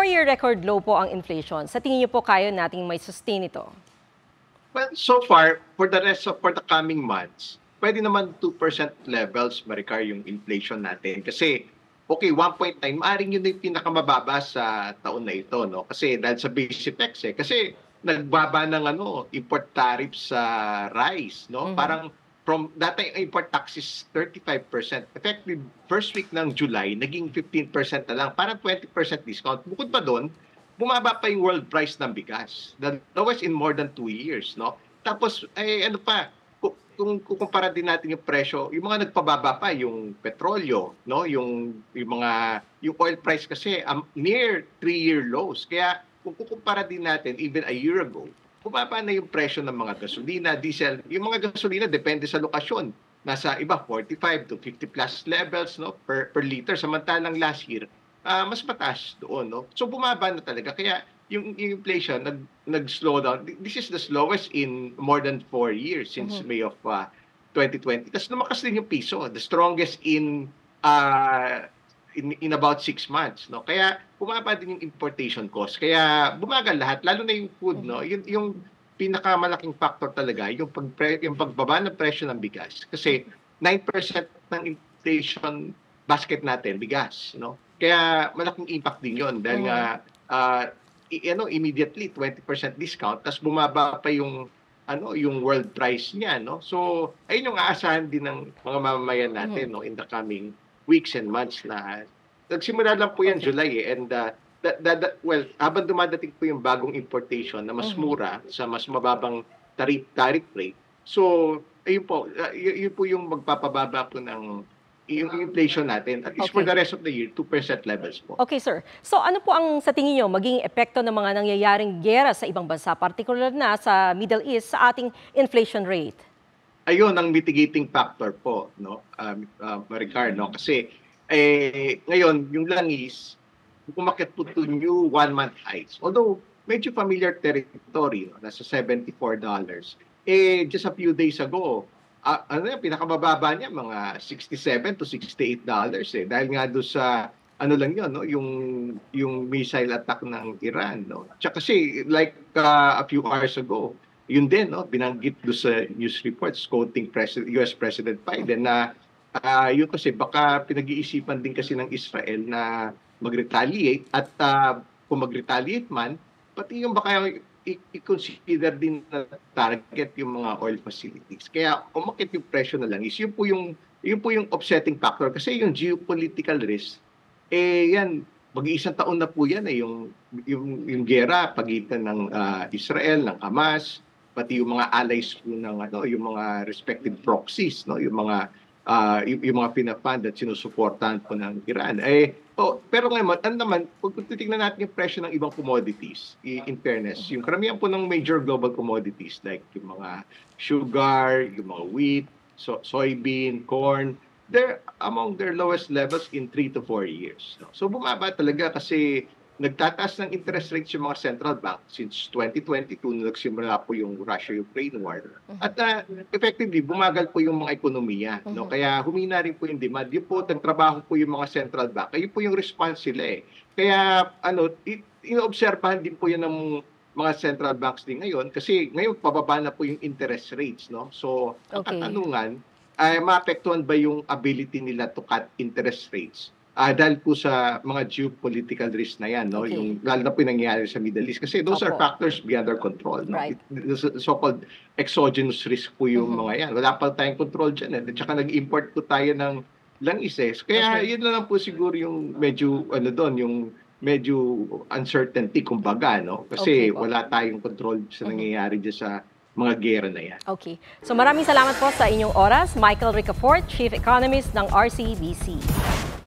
4-year record low po ang inflation. Sa tingin niyo po kaya nating may sustain ito? Well, so far, for the coming months, pwede naman 2% levels, Maricar, yung inflation natin. Kasi, okay, 1.9, maaaring yun yung pinakamababa sa taon na ito, no? Kasi dahil sa base effects, Kasi nagbaba ng import tariffs sa rice, no? Parang from dati ang import tax is 35%. Effective first week ng July, naging 15% na lang. Parang 20% discount. Bukod pa doon, bumaba pa yung world price ng bigas. The lowest in more than 2 years, no? Tapos, kung kukumpara din natin yung presyo, yung mga nagpababa pa, yung petrolyo, no? Yung oil price kasi near 3-year lows. Kaya kung kukumpara din natin, even a year ago, bumaba na yung presyo ng mga gasolina, diesel. Yung mga gasolina, depende sa lokasyon. Nasa iba, 45 to 50 plus levels, no, per liter. Samantalang last year, mas mataas doon, no? So bumaba na talaga. Kaya yung inflation nag-slow down. This is the slowest in more than 4 years since May of 2020. Tapos lumakas din yung piso. The strongest in about 6 months, no? Kaya bumaba din yung importation cost. Kaya bumagal lahat, lalo na yung food, no? Yung pinakamalaking factor talaga yung pagbaba ng presyo ng bigas. Kasi 9% ng inflation basket natin bigas, no? Kaya malaking impact din 'yon dahil nga immediately 20% discount tapos bumaba pa yung yung world price niya, no? So ayun yung aasahan din ng mga mamamayan natin, no, in the coming weeks and months na nagsimula lang po yan July and well, habang dumadating po yung bagong importation na mas mura sa mas mababang tariff rate. So ayun po, yun po yung magpapababa po ng yung inflation natin. At least for the rest of the year, 2% levels po. Okay, sir. So ano po ang sa tingin nyo magiging epekto ng mga nangyayaring giyera sa ibang bansa, particular na sa Middle East, sa ating inflation rate? Ayun ang mitigating factor po, no, Maricar, no? Kasi ngayon yung langis umakyat po to new 1-month highs. Although medyo familiar territory, no? Nasa $74. Just a few days ago, pinakamababa niya mga $67 to $68 dahil nga doon sa lang yun, no, yung missile attack ng Iran, no. Tsaka kasi like a few hours ago, yun din, no, binanggit doon sa news reports quoting US President Biden na yun kasi baka pinag-iisipan din kasi ng Israel na mag-retaliate at kung mag-retaliate man, pati yung baka i-consider din na target yung mga oil facilities. Kaya umakit yung presyo na lang is yun po yung offsetting factor kasi yung geopolitical risk yan mag-iisang taon na po yan yung giyera pagitan ng Israel, ng Hamas, pati yung mga allies po ng yung mga respective proxies, no, yung mga pinafund at sinusuportahan po ng Iran. Pero ngayon, kung titignan natin yung presyo ng ibang commodities, in fairness, yung karamihan po ng major global commodities like yung mga sugar, yung mga wheat, soybean, corn, they're among their lowest levels in 3 to 4 years. No? So bumaba talaga kasi nagtataas ng interest rates yung mga central bank since 2022 nung nagsimula po yung Russia-Ukraine war. At effectively, bumagal po yung mga ekonomiya. No? Kaya humina rin po yung demand. Yun po, nagtrabaho po yung mga central bank. Ayun po yung response sila Kaya, inoobserbahan din po yan ng mga central banks din ngayon kasi ngayon pababa na po yung interest rates. No? So, ang katanungan, maapektuhan ba yung ability nila to cut interest rates? Dahil po sa mga geopolitical risk na yan, no? Yung lalo na po yung nangyayari sa Middle East. Kasi those are factors beyond our control. No? Right. So-called exogenous risk po yung mga yan. Wala pa tayong control dyan. At saka nag-import po tayo ng langis. Kaya yun na lang po siguro yung medyo, yung medyo uncertainty, kumbaga. No? Kasi wala tayong control sa nangyayari dyan sa mga gera na yan. Okay. So maraming salamat po sa inyong oras. Michael Ricafort, Chief Economist ng RCBC.